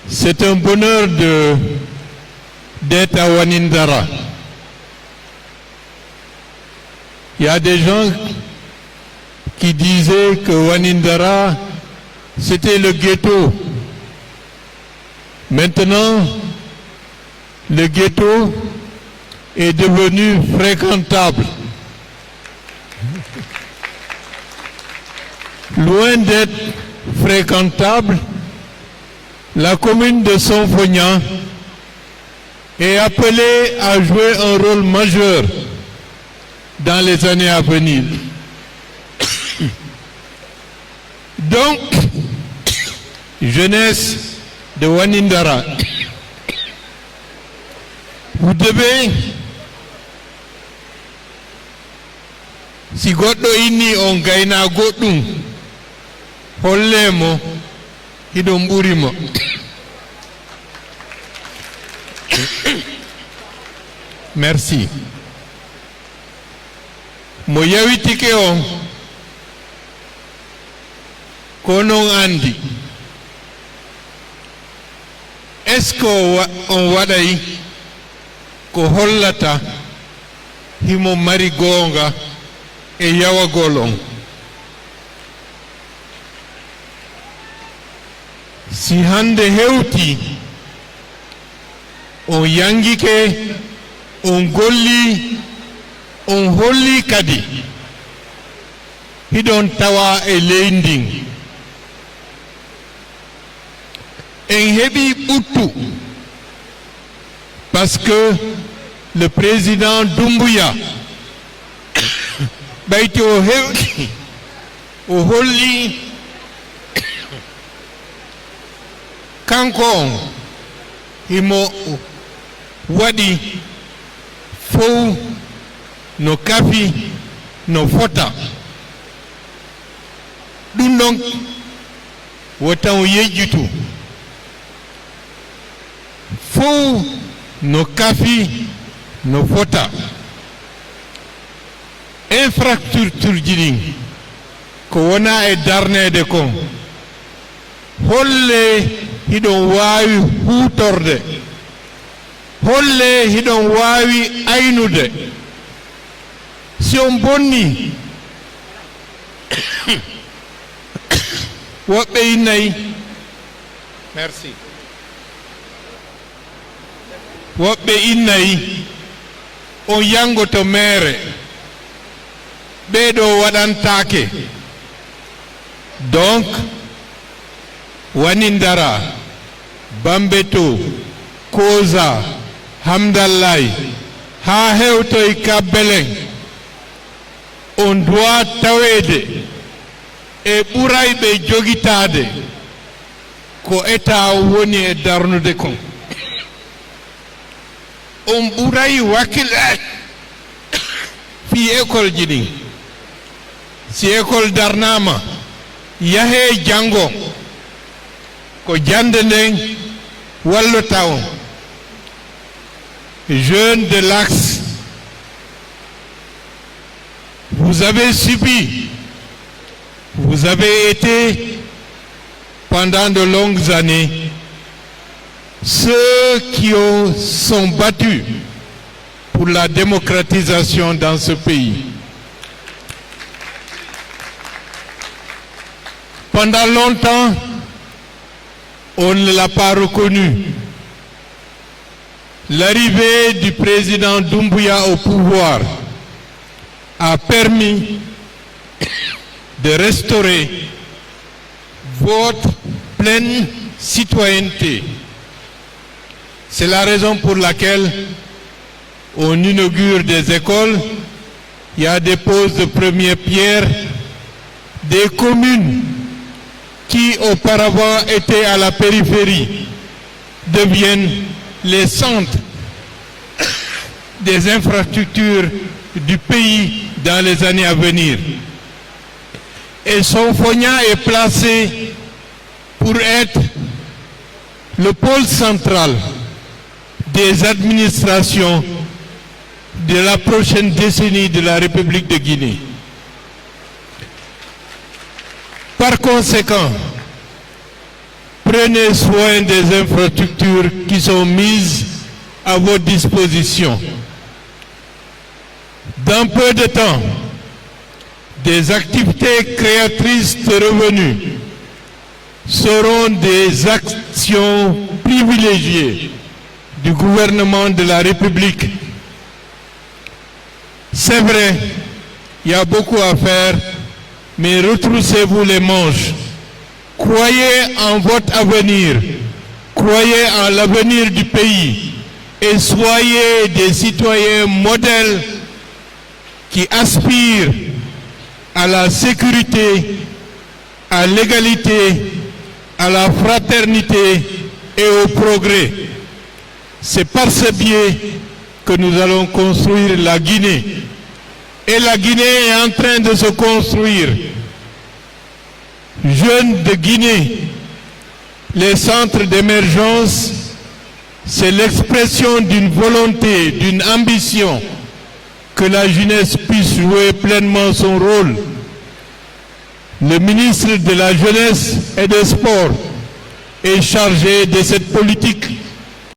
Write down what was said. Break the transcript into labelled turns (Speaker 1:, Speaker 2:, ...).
Speaker 1: C'est un bonheur d'être à Wanindara. Il y a des gens qui disaient que Wanindara, c'était le ghetto. Maintenant, le ghetto est devenu fréquentable. Loin d'être fréquentable, la commune de Sonfognan est appelée à jouer un rôle majeur dans les années à venir. Donc, jeunesse de Wanindara, vous devez, si goɗɗo inni on gayna goɗɗum hollemo hiɗon ɓurimo. Merci. Mo yawitike on ko non andi, est-ce que on waɗay ko hollata himo mari goonga e yawagol on? Si hande hewti on yangike, on golli, on holli kadi hiɗon tawa e ley ndin en heɓi ɓuttu, parce que le président Doumbouya ɓayti o hewti o holli kanko on himo waɗi fof no kafi no fota. Ɗum ɗon wotan o yejjitu fof no kafi no fota. Infrastructure ji ɗin ko wona e darnede kon holle hiɗon wawi hutorde, holle hiɗon wawi aynude. Si on bonni woɓɓe innayi, merci, woɓɓe innayi on yangoto mere, ɓeɗo waɗantake. Donc Wanindara, Bambeto, Koza, Hamdallay, ha hewtoy Kabbelen, on doit tawede e ɓurayɓe jogitade ko état woni e darnude kon. On ɓuray wakkile fi école ji ɗin. Si école darnama yahe jango ko jande nden wallota on. Jeunes de l'Axe, vous avez subi, vous avez été pendant de longues années ceux qui sont battus pour la démocratisation dans ce pays. Pendant longtemps, on ne l'a pas reconnu. L'arrivée du président Doumbouya au pouvoir a permis de restaurer votre pleine citoyenneté. C'est la raison pour laquelle on inaugure des écoles, il y a des poses de première pierre, des communes qui auparavant étaient à la périphérie deviennent les centres des infrastructures du pays dans les années à venir. Et Sonfognan est placé pour être le pôle central des administrations de la prochaine décennie de la République de Guinée. Par conséquent, prenez soin des infrastructures qui sont mises à votre disposition. Dans peu de temps, des activités créatrices de revenus seront des actions privilégiées du gouvernement de la République. C'est vrai, il y a beaucoup à faire, mais retroussez-vous les manches. Croyez en votre avenir, croyez en l'avenir du pays et soyez des citoyens modèles qui aspirent à la sécurité, à l'égalité, à la fraternité et au progrès. C'est par ce biais que nous allons construire la Guinée. Et la Guinée est en train de se construire. Jeunes de Guinée, les centres d'émergence, c'est l'expression d'une volonté, d'une ambition que la jeunesse puisse jouer pleinement son rôle. Le ministre de la Jeunesse et des Sports est chargé de cette politique